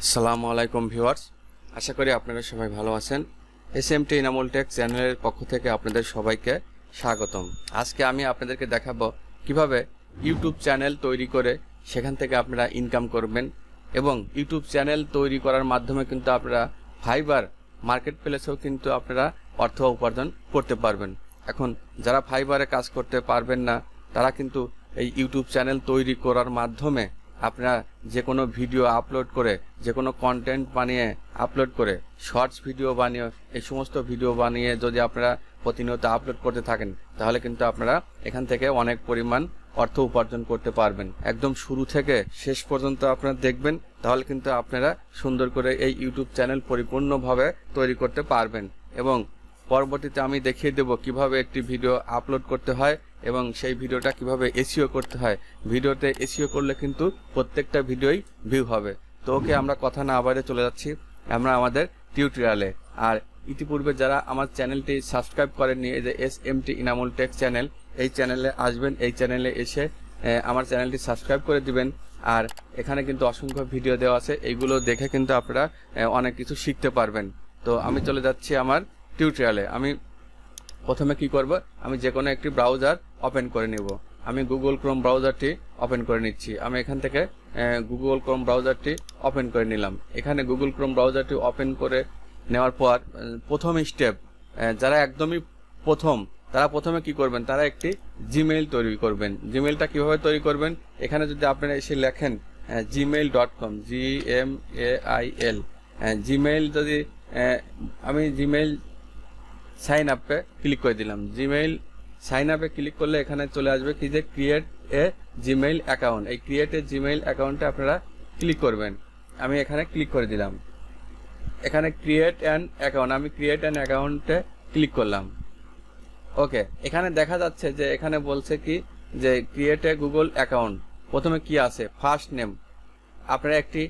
আসসালামু আলাইকুম ভিউয়ার্স, আশা করি আপনারা সবাই ভালো আছেন। এসএমটি ইনামুল টেক চ্যানেলের পক্ষ থেকে আপনাদের সবাইকে স্বাগতম। আজকে আমি আপনাদেরকে দেখাবো কিভাবে ইউটিউব চ্যানেল তৈরি করে সেখান থেকে আপনারা ইনকাম করবেন এবং ইউটিউব চ্যানেল তৈরি করার মাধ্যমে কিন্তু আপনারা ফাইবার মার্কেট প্লেসেও কিন্তু আপনারা অর্থ উপার্জন করতে পারবেন। এখন যারা ফাইবারে কাজ করতে পারবেন না তারা কিন্তু এই ইউটিউব চ্যানেল তৈরি করার মাধ্যমে আপনারা যে কোনো ভিডিও আপলোড করে, যে কোনো কন্টেন্ট বানিয়ে আপলোড করে, শর্টস ভিডিও বানিয়ে, এই সমস্ত ভিডিও বানিয়ে যদি আপনারা প্রতিনিয়ত আপলোড করতে থাকেন তাহলে কিন্তু আপনারা এখান থেকে অনেক পরিমাণ অর্থ উপার্জন করতে পারবেন। একদম শুরু থেকে শেষ পর্যন্ত আপনারা দেখবেন, তাহলে কিন্তু আপনারা সুন্দর করে এই ইউটিউব চ্যানেল পরিপূর্ণভাবে তৈরি করতে পারবেন এবং পরবর্তীতে আমি দেখিয়ে দেব কিভাবে একটি ভিডিও আপলোড করতে হয় এবং সেই ভিডিওটা কিভাবে এসইও করতে হয়। ভিডিওতে এসইও করলে কিন্তু প্রত্যেকটা ভিডিওই ভিউ হবে। তো ওকে, আমরা কথা না আবারে চলে যাচ্ছি আমরা আমাদের টিউটোরিয়ালে। আর ইতিপূর্বে যারা আমার চ্যানেলটি সাবস্ক্রাইব করেননি, এই যে এসএমটি ইনামুল টেক চ্যানেল, এই চ্যানেলে আসবেন, এই চ্যানেলে এসে আমার চ্যানেলটি সাবস্ক্রাইব করে দিবেন। আর এখানে কিন্তু অসংখ্য ভিডিও দেওয়া আছে, এইগুলো দেখে কিন্তু আপনারা অনেক কিছু শিখতে পারবেন। তো আমি চলে যাচ্ছি আমার টিউটোরিয়ালে। আমি প্রথমে কি করব, আমি যে কোনো একটি ব্রাউজার ওপেন করে নেব। আমি গুগল ক্রোম ব্রাউজারটি ওপেন করে নিচ্ছি। আমি এখান থেকে গুগল ক্রোম ব্রাউজারটি ওপেন করে নিলাম। এখানে গুগল ক্রোম ব্রাউজারটি ওপেন করে নেওয়ার পর প্রথম স্টেপ, যারা একদমই প্রথম, তারা প্রথমে কি করবেন, তারা একটি জিমেইল তৈরি করবেন। জিমেইলটা কিভাবে তৈরি করবেন, এখানে যদি আপনারা এসে লেখেন gmail.com, GMAIL, জিমেইল, যদি আমি জিমেইল সাইন আপে ক্লিক করে দিলাম। জিমেইল সাইন আপে ক্লিক করলে এখানে চলে আসবে কি যে ক্রিয়েট এ জিমেইল অ্যাকাউন্ট। এই ক্রিয়েট এ জিমেইল অ্যাকাউন্টে আপনারা ক্লিক করবেন। আমি এখানে ক্লিক করে দিলাম। এখানে ক্রিয়েট অ্যান অ্যাকাউন্ট, আমি ক্রিয়েট অ্যান অ্যাকাউন্টে ক্লিক করলাম। ওকে, এখানে দেখা যাচ্ছে যে এখানে বলছে কি যে ক্রিয়েট এ গুগল অ্যাকাউন্ট। প্রথমে কি আছে, ফার্স্ট নেম। আপনারা একটি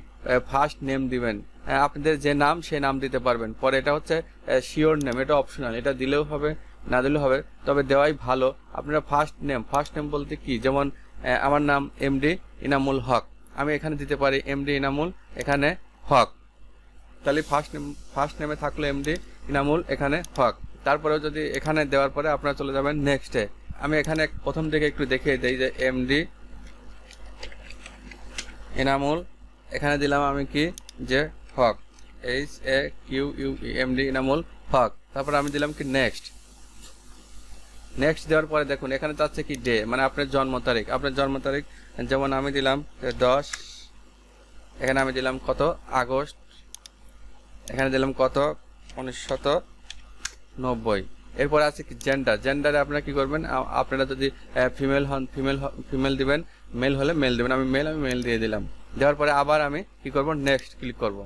ফার্স্ট নেম দিবেন, আপনাদের যে নাম সেই নাম দিতে পারবেন। পরে এটা হচ্ছে শিওর নেম, এটা অপশনাল, এটা দিলেও হবে না দিলেও হবে, তবে দেওয়াই ভালো। আপনারা ফার্স্ট নেম বলতে কি, যেমন আমার নাম এমডি ইনামুল হক, আমি এখানে দিতে পারি এমডি ইনামুল এখানে হক। তাহলে ফার্স্ট নেমে থাকলো এমডি ইনামুল এখানে হক। তারপরেও যদি এখানে দেওয়ার পরে আপনারা চলে যাবেন নেক্সটে। আমি এখানে প্রথম থেকে একটু দেখিয়ে দিই যে এমডি ইনামুল, এখানে দিলাম আমি কি যে হক, HAQUE, এমডি ইনামুল হক। তারপর আমি দিলাম কি নেক্সট দেওয়ার পরে দেখুন এখানে চাচ্ছে কি ডে, মানে আপনার জন্ম তারিখ। আপনার জন্ম তারিখ যেমন আমি দিলাম 10, এখানে আমি দিলাম কত আগস্ট, এখানে দিলাম কত 1990। এরপরে আছে কি জেন্ডারে আপনারা কি করবেন, আপনারা যদি ফিমেল হন ফিমেল দিবেন, মেল হলে মেল দিবেন। আমি মেল দিয়ে দিলাম। দেওয়ার পরে আবার আমি কি করব, নেক্সট ক্লিক করব।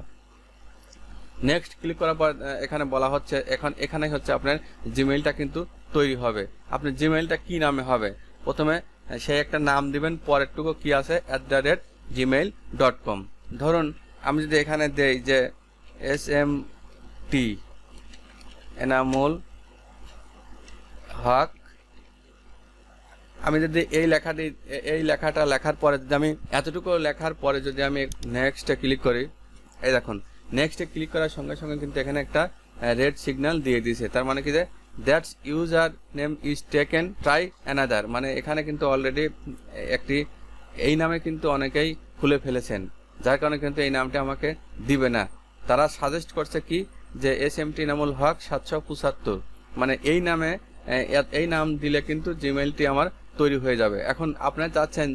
নেক্সট ক্লিক করার পর এখানে বলা হচ্ছে এখানে হচ্ছে আপনার জিমেইলটা কিন্তু তৈরি হবে। আপনার জিমেইলটা কি নামে হবে, প্রথমে সেই একটা নাম দিবেন, পরেরটুকু কি আছে @gmail.com। ধরুন আমি যদি এখানে দেই যে SMT এনামুল হক, আমি যদি এই লেখাটা লেখার পরে যদি আমি এতটুকু লেখার পরে যদি আমি নেক্সটে ক্লিক করি, এই দেখুন নেক্সটে ক্লিক করার সঙ্গে সঙ্গে কিন্তু এখানে একটা রেড সিগন্যাল দিয়ে দিয়েছে। তার মানে কি যে that's user name is taken, try another, মানে এখানে কিন্তু অলরেডি একটি এই নামে কিন্তু অনেকেই খুলে ফেলেছেন, যার কারণে কিন্তু এই নামটা আমাকে দিবে না। তারা সাজেস্ট করছে কি যে SMT ইনামুল হক 775, মানে এই নাম দিলে কিন্তু জিমেইলটি আমার তৈরি হয়ে যাবে। এখন আপনারা চাচ্ছেন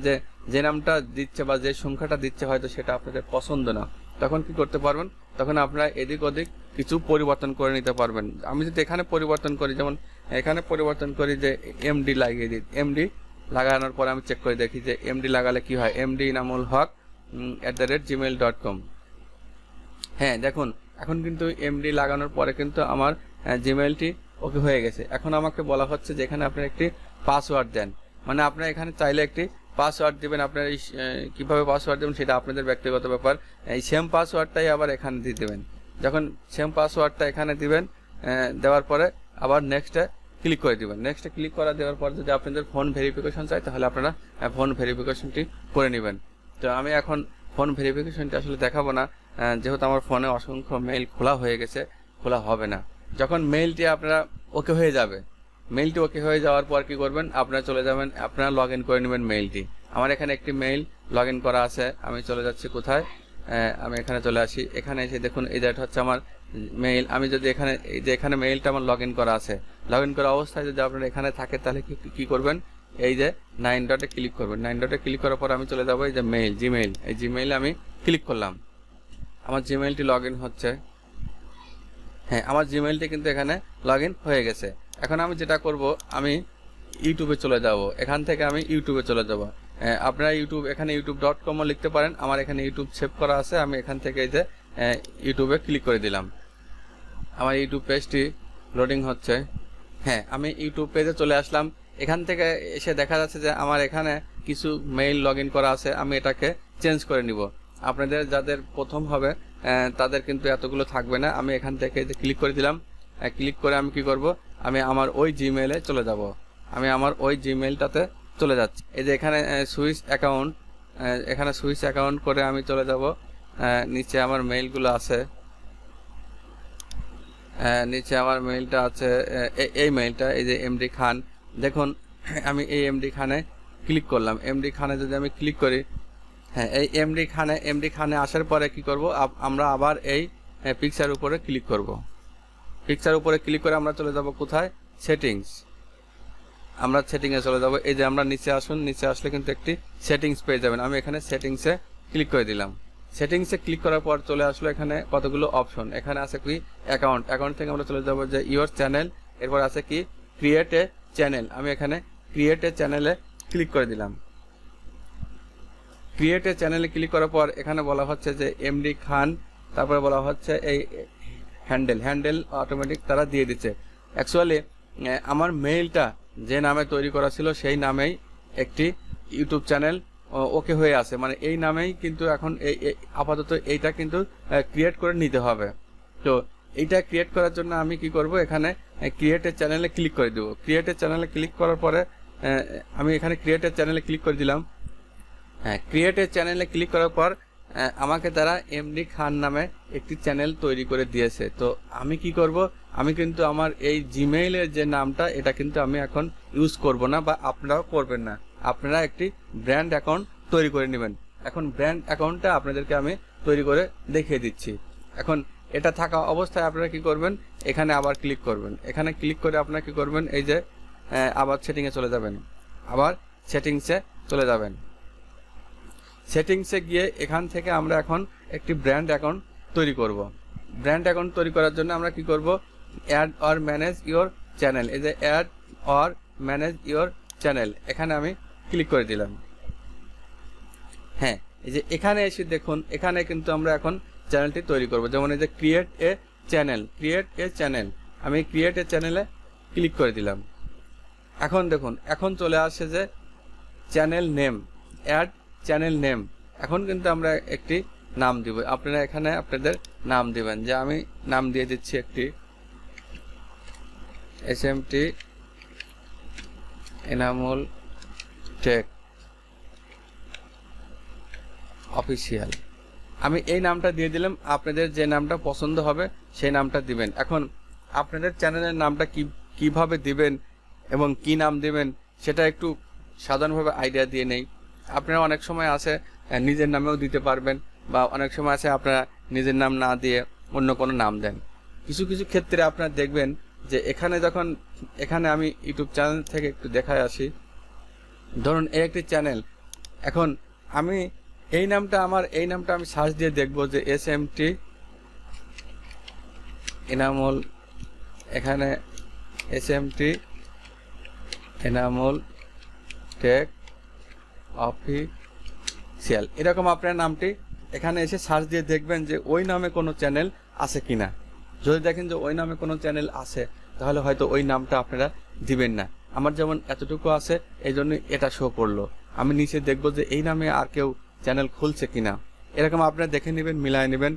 যে নামটা দিচ্ছে বা যে সংখ্যাটা দিচ্ছে হয়তো সেটা আপনাদের পছন্দ না, তখন কি করতে পারবেন, তখন আপনারা এদিক ওদিক কিছু পরিবর্তন করে নিতে পারবেন। আমি যদি এখানে পরিবর্তন করি, যেমন এখানে পরিবর্তন করি যে এমডি লাগিয়ে দিই, এমডি লাগানোর পরে আমি চেক করে দেখি যে এমডি লাগালে কি হয়, এমডি ইনামুল হক @gmail.com। হ্যাঁ দেখুন এখন কিন্তু এমডি লাগানোর পরে কিন্তু আমার জিমেইলটি ওকে হয়ে গেছে। এখন আমাকে বলা হচ্ছে যে এখানে আপনি একটি পাসওয়ার্ড দেন, মানে আপনারা এখানে চাইলে একটি পাসওয়ার্ড দিবেন। আপনারা কীভাবে পাসওয়ার্ড দেবেন সেটা আপনাদের ব্যক্তিগত ব্যাপার। এই সেম পাসওয়ার্ডটাই আবার এখানে দিয়ে দেবেন। যখন সেম পাসওয়ার্ডটা এখানে দিবেন, দেওয়ার পরে আবার নেক্সটে ক্লিক করে দিবেন। নেক্সটে ক্লিক করা দেওয়ার পর যদি আপনাদের ফোন ভেরিফিকেশন চাই তাহলে আপনারা ফোন ভেরিফিকেশনটি করে নেবেন। তো আমি এখন ফোন ভেরিফিকেশনটি আসলে দেখাবো না, যেহেতু আমার ফোনে অসংখ্য মেইল খোলা হয়ে গেছে, খোলা হবে না। যখন মেইলটি আপনারা ওকে হয়ে যাবে, মেইলটি ওকে হয়ে যাওয়ার পর কি করবেন, আপনারা চলে যাবেন, আপনারা লগ ইন করে নেবেন মেইলটি। আমার এখানে একটি মেইল লগ ইন করা আছে, আমি চলে যাচ্ছি কোথায়, আমি এখানে চলে আসি। এখানে এসে দেখুন এই যে এটা হচ্ছে আমার মেইল। আমি যদি এখানে এই যে এখানে মেইলটা আমার লগ ইন করা আছে, লগ ইন করা অবস্থায় যদি আপনারা এখানে থাকে তাহলে কি করবেন, এই যে 9 ডটে ক্লিক করবেন। 9 ডটে ক্লিক করার পর আমি চলে যাবো এই যে মেইল, জিমেইল। এই জিমেইলে আমি ক্লিক করলাম, আমার জিমেইলটি লগ ইন হচ্ছে। হ্যাঁ, আমার জিমেইলটি কিন্তু এখানে লগ ইন হয়ে গেছে। এখন আমি যেটা করব, আমি ইউটিউবে চলে যাব। এখান থেকে আমি ইউটিউবে চলে যাব। আপনারা ইউটিউব, এখানে youtube.com-ও লিখতে পারেন। আমার এখানে ইউটিউব সেভ করা আছে, আমি এখান থেকে এই যে ইউটিউবে ক্লিক করে দিলাম। আমার ইউটিউব পেজটি লোডিং হচ্ছে। হ্যাঁ, আমি ইউটিউব পেজে চলে আসলাম। এখান থেকে এসে দেখা যাচ্ছে যে আমার এখানে কিছু মেইল লগ ইন করা আছে, আমি এটাকে চেঞ্জ করে নিব। আপনাদের যাদের প্রথম হবে তাদের কিন্তু এতগুলো থাকবে না। আমি এখান থেকে যে ক্লিক করে দিলাম, ক্লিক করে আমি কি করব, আমি আমার ওই জিমেইলে চলে যাব। আমি আমার ওই জিমেইলটাতে চলে যাচ্ছি। এই যে এখানে সুইচ অ্যাকাউন্ট, এখানে সুইচ অ্যাকাউন্ট করে আমি চলে যাব। নিচে আমার মেইলগুলো আছে, নিচে আমার মেইলটা আছে, এই মেইলটা, এই যে এমডি খান। দেখুন আমি এই এমডি খানে ক্লিক করলাম। এমডি খানে যদি আমি ক্লিক করি, হ্যাঁ, এই এমডি খানে আসার পরে কি করব, আমরা আবার এই পিকচার উপরে ক্লিক করব। পিকচার উপরে ক্লিক করে আমরা চলে যাব কোথায়, সেটিংস। আমরা সেটিংয়ে চলে যাব। এই যে আমরা নিচে আসুন, নিচে আসলে কিন্তু একটি সেটিংস পেয়ে যাবেন। আমি এখানে সেটিংসে ক্লিক করে দিলাম। সেটিংসে ক্লিক করার পর চলে আসলো এখানে কতগুলো অপশন। এখানে আছে কি অ্যাকাউন্ট, অ্যাকাউন্ট থেকে আমরা চলে যাব যে ইওর চ্যানেল, এরপর আছে কি ক্রিয়েট এ চ্যানেল। আমি এখানে ক্রিয়েট এ চ্যানেলে ক্লিক করে দিলাম। ক্রিয়েট এ চ্যানেলে ক্লিক করার পর এখানে বলা হচ্ছে যে এমডি খান, তারপরে বলা হচ্ছে এই হ্যান্ডেল অটোমেটিক তারা দিয়ে দিচ্ছে। অ্যাকচুয়ালি আমার মেইলটা যে নামে তৈরি করা ছিল সেই নামেই একটি ইউটিউব চ্যানেল ওকে হয়ে আছে, মানে এই নামেই কিন্তু এখন এই আপাতত এইটা কিন্তু ক্রিয়েট করে নিতে হবে। তো এইটা ক্রিয়েট করার জন্য আমি কি করব, এখানে ক্রিয়েটের চ্যানেলে ক্লিক করে দেবো। ক্রিয়েটের চ্যানেলে ক্লিক করার পরে আমি এখানে ক্রিয়েটের চ্যানেলে ক্লিক করে দিলাম। হ্যাঁ, ক্রিয়েটের চ্যানেলে ক্লিক করার পর আমাকে তারা এমডি খান নামে একটি চ্যানেল তৈরি করে দিয়েছে। তো আমি কি করব, আমি কিন্তু আমার এই জিমেইলের যে নামটা এটা কিন্তু আমি এখন ইউজ করব না, বা আপনারাও করবেন না। আপনারা একটি ব্র্যান্ড অ্যাকাউন্ট তৈরি করে নেবেন। এখন ব্র্যান্ড অ্যাকাউন্টটা আপনাদেরকে আমি তৈরি করে দেখিয়ে দিচ্ছি। এখন এটা থাকা অবস্থায় আপনারা কি করবেন, এখানে আবার ক্লিক করবেন। এখানে ক্লিক করে আপনারা কি করবেন, এই যে আবার সেটিংয়ে চলে যাবেন, আবার সেটিংসে চলে যাবেন। সেটিংসে গিয়ে এখান থেকে আমরা এখন একটি ব্র্যান্ড অ্যাকাউন্ট তৈরি করব। ব্র্যান্ড অ্যাকাউন্ট তৈরি করার জন্য আমরা কি করব, add or manage your channel, এই যে add or manage your channel, এখানে আমি ক্লিক করে দিলাম। হ্যাঁ, এই যে এখানে এসে দেখুন, এখানে কিন্তু আমরা এখন চ্যানেলটি তৈরি করব। যেমন এই যে create a channel, create a channel, আমি ক্রিয়েট এ চ্যানেলে ক্লিক করে দিলাম। এখন দেখুন, এখন চলে আসছে যে channel name, add channel name. এখন কিন্তু আমরা একটি নাম দিব। আপনারা এখানে আপনাদের নাম দিবেন, যে আমি নাম দিয়ে দিচ্ছি একটি এসএমটি এনামুল টেক অফিসিয়াল। আমি এই নামটা দিয়ে দিলাম। আপনাদের যে নামটা পছন্দ হবে সেই নামটা দিবেন। এখন আপনাদের চ্যানেলের নামটা কিভাবে দিবেন এবং কি নাম দিবেন সেটা একটু সাধারণভাবে আইডিয়া দিয়ে নেই। আপনারা অনেক সময় আছে নিজের নামেও দিতে পারবেন, বা অনেক সময় আছে আপনারা নিজের নাম না দিয়ে অন্য কোনো নাম দেন। কিছু কিছু ক্ষেত্রে আপনারা দেখবেন যে এখানে আমি ইউটিউব চ্যানেল থেকে একটু দেখায় আসি। ধরুন এই একটি চ্যানেল, এখন আমি এই নামটা আমি সার্চ দিয়ে দেখব যে এসএমটি এনামুল, এখানে এসএমটি এনামুল টেক অফিসিয়াল, এরকম আপনার নামটি এখানে এসে সার্চ দিয়ে দেখবেন যে ওই নামে কোনো চ্যানেল আছে কিনা। যদি দেখেন যে ওই নামে কোনো চ্যানেল আছে, তাহলে হয়তো ওই নামটা আপনারা দিবেন না। আমার যেমন এতটুকু আছে, এই জন্য এটা শো করলো। আমি নিচে দেখব যে এই নামে আর কেউ চ্যানেল খুলছে কিনা, এরকম আপনারা দেখে নেবেন, মিলায় নেবেন।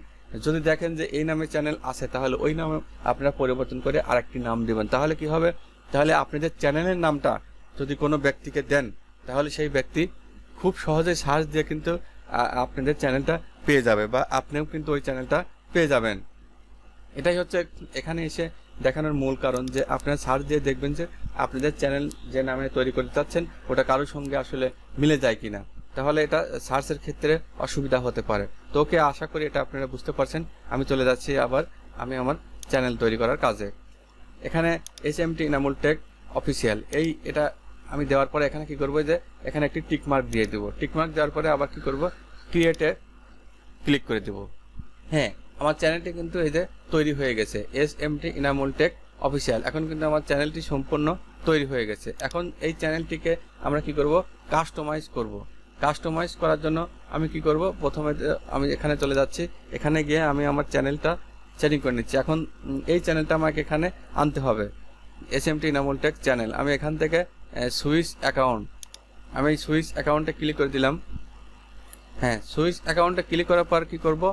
যদি দেখেন যে এই নামে চ্যানেল আছে, তাহলে ওই নামে আপনারা পরিবর্তন করে আরেকটি নাম দিবেন। তাহলে কি হবে, তাহলে আপনাদের চ্যানেলের নামটা যদি কোনো ব্যক্তিকে দেন, তাহলে সেই ব্যক্তি খুব সহজে সার্চ দিয়ে কিন্তু আপনাদের চ্যানেলটা পেয়ে যাবে বা আপনিও কিন্তু ওই চ্যানেলটা পেয়ে যাবেন। এটাই হচ্ছে এখানে এসে দেখানোর মূল কারণ, যে আপনারা সার্চ দিয়ে দেখবেন যে আপনাদের চ্যানেল যে নামে তৈরি করতে চাচ্ছেন ওটা কারোর সঙ্গে আসলে মিলে যায় কিনা, তাহলে এটা সার্চের ক্ষেত্রে অসুবিধা হতে পারে। তো ওকে, আশা করি এটা আপনারা বুঝতে পারছেন। আমি চলে যাচ্ছি আবার আমি আমার চ্যানেল তৈরি করার কাজে। এখানে SMT ইনামুল টেক অফিসিয়াল এটা আমি দেওয়ার পরে এখানে কি করব, যে এখানে একটি টিক মার্ক দিয়ে দেবো। টিক মার্ক দেওয়ার পরে আবার কি করব, ক্রিয়েটে ক্লিক করে দেব। হ্যাঁ, আমার চ্যানেলটি কিন্তু এই যে তৈরি হয়ে গেছে, SMT ইনামুল টেক অফিসিয়াল। এখন কিন্তু আমার চ্যানেলটি সম্পূর্ণ তৈরি হয়ে গেছে। এখন এই চ্যানেলটিকে আমরা কি করব, কাস্টমাইজ করব। কাস্টমাইজ করার জন্য আমি কি করব, প্রথমে আমি এখানে চলে যাচ্ছি, এখানে গিয়ে আমি আমার চ্যানেলটা সেটিং করে নিচ্ছি। এখন এই চ্যানেলটা আমাকে এখানে আনতে হবে, SMT ইনামুল টেক চ্যানেল। আমি এখান থেকে সুইচ অ্যাকাউন্ট, আমি এই সুইচ অ্যাকাউন্টে ক্লিক করে দিলাম। হ্যাঁ, সুইচ অ্যাকাউন্টে ক্লিক করার পর কি করব,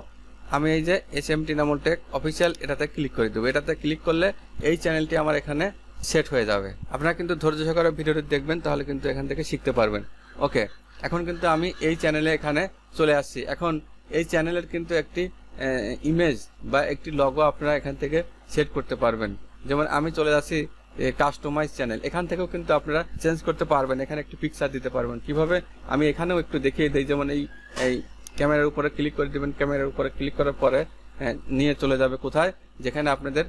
আমি এই যে SMT ইনামুল টেক অফিসিয়াল এটাতে ক্লিক করে দেবো। এটাতে ক্লিক করলে এই চ্যানেলটি আমার এখানে সেট হয়ে যাবে। আপনারা কিন্তু ধৈর্য সহকারে ভিডিওটি দেখবেন, তাহলে কিন্তু এখান থেকে শিখতে পারবেন। ওকে, এখন কিন্তু আমি এই চ্যানেলে এখানে চলে আসছি। এখন এই চ্যানেলের কিন্তু একটি ইমেজ বা একটি লগো আপনারা এখান থেকে সেট করতে পারবেন। যেমন আমি চলে যাচ্ছি কাস্টমাইজ চ্যানেল, এখান থেকেও কিন্তু আপনারা চেঞ্জ করতে পারবেন। এখানে একটি পিকচার দিতে পারবেন কিভাবে, আমি এখানেও একটু দেখিয়ে দিই। যেমন এই ক্যামেরার উপরে ক্লিক করে দেবেন, ক্যামেরার উপরে ক্লিক করার পরে নিয়ে চলে যাবে কোথায়, যেখানে আপনাদের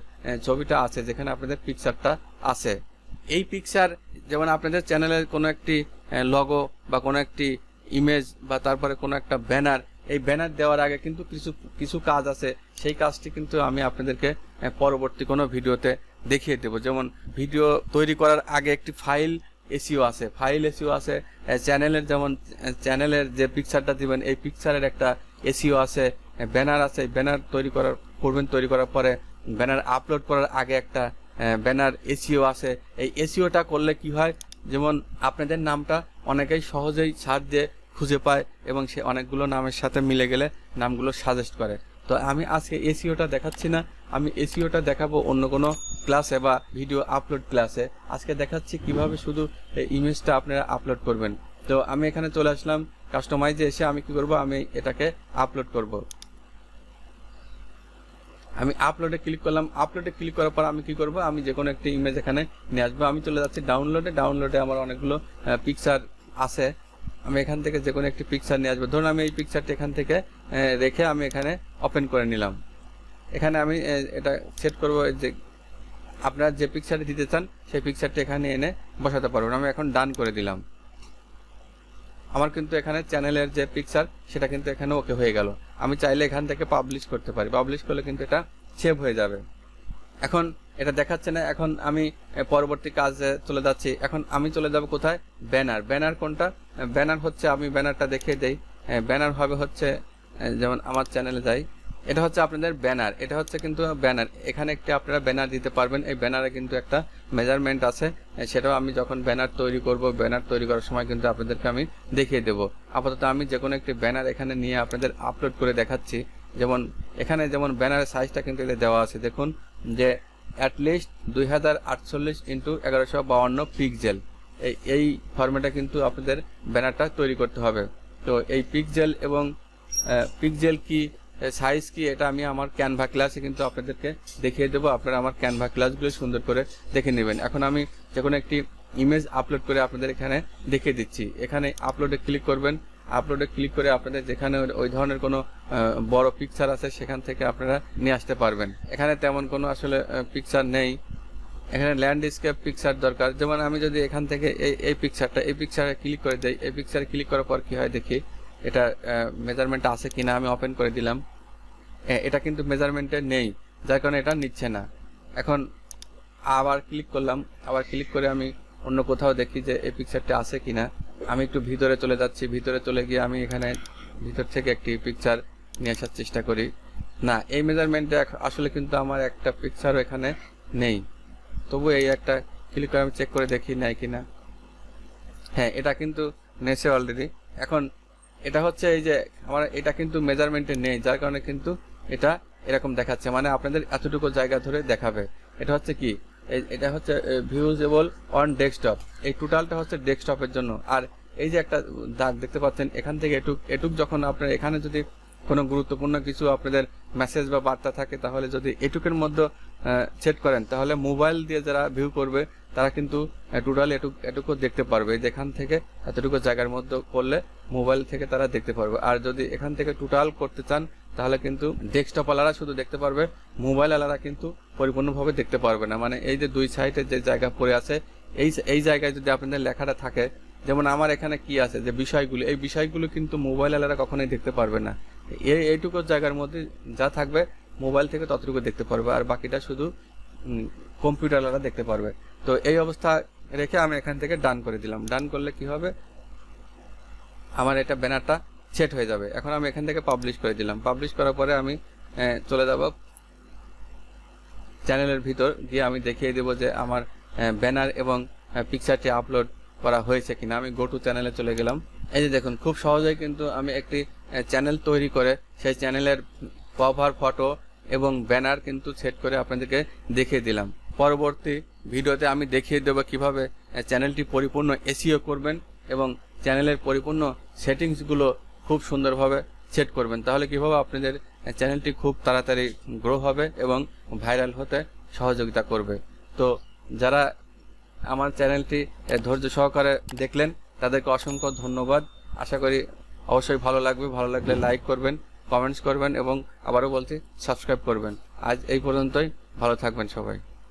ছবিটা আছে, যেখানে আপনাদের পিকচারটা আছে। এই পিকচার যেমন আপনাদের চ্যানেলের কোনো একটি লগো বা কোনো একটি ইমেজ বা তারপরে কোনো একটা ব্যানার, এই ব্যানার দেওয়ার আগে কিন্তু কিছু কাজ আছে। সেই কাজটি কিন্তু আমি আপনাদেরকে পরবর্তী কোনো ভিডিওতে দেখিয়ে দেব। যেমন ভিডিও তৈরি করার আগে একটি ফাইল এসইও আছে, চ্যানেলের, যেমন চ্যানেলের যে পিকচারটা দিবেন এই পিকচারের একটা এসইও আছে, ব্যানার আছে। ব্যানার তৈরি করার পরে ব্যানার আপলোড করার আগে একটা ব্যানার এসইও আছে। এই এসইওটা করলে কি হয়, যেমন আপনাদের নামটা অনেকেই সহজেই সার্চ দিয়ে খুঁজে পায় এবং সে অনেকগুলো নামের সাথে মিলে গেলে নামগুলো সাজেস্ট করে। তো আমি আজকে এসইওটা দেখাচ্ছি না, আমি এসইওটা দেখাবো অন্য কোনো ক্লাসে বা ভিডিও আপলোড ক্লাসে। আজকে দেখাচ্ছি কিভাবে শুধু এই ইমেজটা আপনারা আপলোড করবেন। তো আমি এখানে চলে আসলাম কাস্টমাইজে, এসে আমি কি করব, আমি এটাকে আপলোড করব। আমি আপলোডে ক্লিক করলাম। আপলোডে ক্লিক করার পর আমি কি করব, আমি যে কোনো একটি ইমেজ এখানে নিয়ে আসবো। আমি চলে যাচ্ছি ডাউনলোডে আমার অনেকগুলো পিকচার আছে। আমি এখান থেকে যে কোনো একটি পিকচার নিয়ে আসবো। ধরুন আমি এই পিকচারটি এখান থেকে রেখে আমি এখানে ওপেন করে নিলাম। এখানে আমি এটা সেট করব, যে আপনারা যে পিকচারটি দিতে চান সেই পিকচারটি এখানে এনে বসাতে পারবেন। আমি এখন ডান করে দিলাম। আমার কিন্তু এখানে চ্যানেলের যে পিকচার সেটা কিন্তু এখানে ওকে হয়ে গেল। আমি চাইলে এখান থেকে পাবলিশ করতে পারি, পাবলিশ করলে কিন্তু এটা সেভ হয়ে যাবে। এখন এটা দেখাচ্ছে না, এখন আমি পরবর্তী কাজে চলে যাচ্ছি। এখন আমি চলে যাব কোথায়, ব্যানার কোনটা, ব্যানার হচ্ছে, আমি ব্যানারটা দেখিয়ে দেই। ব্যানার হবে হচ্ছে, যেমন আমার চ্যানেলে যাই, এটা হচ্ছে আপনাদের ব্যানার, এটা হচ্ছে কিন্তু ব্যানার। এখানে একটি আপনারা ব্যানার দিতে পারবেন। এই ব্যানারে কিন্তু একটা মেজারমেন্ট আছে, সেটাও আমি যখন ব্যানার তৈরি করব, ব্যানার তৈরি করার সময় কিন্তু আপনাদেরকে আমি দেখিয়ে দেব। আপাতত আমি যে কোনো একটি ব্যানার এখানে নিয়ে আপনাদের আপলোড করে দেখাচ্ছি। যেমন এখানে যেমন ব্যানারের সাইজটা কিন্তু এটা দেওয়া আছে, দেখুন যে অ্যাটলিস্ট 2048 × 1152 পিক্সেল। এই ফরম্যাটে কিন্তু আপনাদের ব্যানারটা তৈরি করতে হবে। তো এই পিক্সেল এবং পিক্সেল কি, সাইজ কি, এটা আমি আমার ক্যানভা ক্লাসে কিন্তু আপনাদেরকে দেখিয়ে দেবো। আপনারা আমার ক্যানভা ক্লাসগুলো সুন্দর করে দেখে নেবেন। এখন আমি যে কোনো একটি ইমেজ আপলোড করে আপনাদের এখানে দেখিয়ে দিচ্ছি। এখানে আপলোডে ক্লিক করবেন। আপলোডে ক্লিক করে আপনাদের যেখানে ওই ধরনের কোনো বড় পিকচার আছে সেখান থেকে আপনারা নিয়ে আসতে পারবেন। এখানে তেমন কোনো আসলে পিকচার নেই, এখানে ল্যান্ডস্কেপ পিকচার দরকার। যেমন আমি যদি এখান থেকে এই পিকচারে ক্লিক করে দেই, এই পিকচারে ক্লিক করার পর কি হয় দেখি, এটা মেজারমেন্ট আছে কিনা। আমি ওপেন করে দিলাম, এটা কিন্তু মেজারমেন্টে নেই, যার কারণে এটা নিচ্ছে না। এখন আবার ক্লিক করলাম, আবার ক্লিক করে আমি অন্য কোথাও দেখি যে এই পিকচারটা আছে কিনা। আমি একটু ভিতরে চলে যাচ্ছি, ভিতরে চলে গিয়ে আমি এখানে ভিতর থেকে একটি পিকচার নিয়ে আসার চেষ্টা করি। না, এই মেজারমেন্টে আসলে কিন্তু আমার একটা পিকচারও এখানে নেই। তবু এই একটা ক্লিক করে আমি চেক করে দেখি নেই কিনা। হ্যাঁ, এটা কিন্তু নেছে অলরেডি। এখন এটা হচ্ছে এই যে আমার এটা কিন্তু মেজারমেন্টে নেই, যার কারণে কিন্তু এটা এরকম দেখাচ্ছে, মানে আপনাদের এতটুকু জায়গা ধরে দেখাবে। এটা হচ্ছে কি, এটা হচ্ছে ভিউজেবল অন ডেস্কটপ। এই টোটালটা হচ্ছে ডেস্কটপের জন্য। আর এই যে একটা দাগ দেখতে পাচ্ছেন এখান থেকে এটুক যখন আপনার এখানে যদি কোনো গুরুত্বপূর্ণ কিছু আপনাদের মেসেজ বা বার্তা থাকে, তাহলে যদি এটুকের মধ্যে সেট করেন, তাহলে মোবাইল দিয়ে যারা ভিউ করবে তারা কিন্তু টোটালি এটুকু দেখতে পারবে। যেখান থেকে এতটুকু জায়গার মধ্যে করলে মোবাইল থেকে তারা দেখতে পারবে। আর যদি এখান থেকে টোটাল করতে চান তাহলে কিন্তু ডেস্কটপ আলারা শুধু দেখতে পারবে, মোবাইল আলারা কিন্তু পরিপূর্ণভাবে দেখতে পারবে না। মানে এই যে দুই সাইডে যে জায়গা পড়ে আছে, এই জায়গায় যদি আপনাদের লেখাটা থাকে, যেমন আমার এখানে কি আছে যে বিষয়গুলো, এই বিষয়গুলো কিন্তু মোবাইল আলারা কখনোই দেখতে পারবে না। এইটুকু জায়গার মধ্যে যা থাকবে মোবাইল থেকে ততটুকু দেখতে পারবে, আর বাকিটা শুধু কম্পিউটার আলারা দেখতে পারবে। তো এই অবস্থা রেখে আমি এখান থেকে ডান করে দিলাম। ডান করলে কি হবে, আমার এটা ব্যানারটা সেট হয়ে যাবে। এখন আমি এখান থেকে পাবলিশ করে দিলাম। পাবলিশ করার পরে আমি চলে যাব চ্যানেলের ভিতর গিয়ে আমি দেখিয়ে দেব যে আমার ব্যানার এবং পিকচারটি আপলোড করা হয়েছে কিনা। আমি গো টু চ্যানেলে চলে গেলাম। এই যে দেখুন, খুব সহজেই কিন্তু আমি একটি চ্যানেল তৈরি করে সেই চ্যানেলের কভার ফটো এবং ব্যানার কিন্তু সেট করে আপনাদেরকে দেখিয়ে দিলাম। পরবর্তী ভিডিওতে আমি দেখিয়ে দেবো কিভাবে চ্যানেলটি পরিপূর্ণ এসইও করবেন এবং চ্যানেলের পরিপূর্ণ সেটিংসগুলো খুব সুন্দরভাবে সেট করবেন। তাহলে কীভাবে আপনাদের চ্যানেলটি খুব তাড়াতাড়ি গ্রো হবে এবং ভাইরাল হতে সহযোগিতা করবে। তো যারা আমার চ্যানেলটি ধৈর্য সহকারে দেখলেন তাদেরকে অসংখ্য ধন্যবাদ। আশা করি অবশ্যই ভালো লাগবে। ভালো লাগলে লাইক করবেন, কমেন্টস করবেন এবং আবারও বলছি সাবস্ক্রাইব করবেন। আজ এই পর্যন্তই, ভালো থাকবেন সবাই।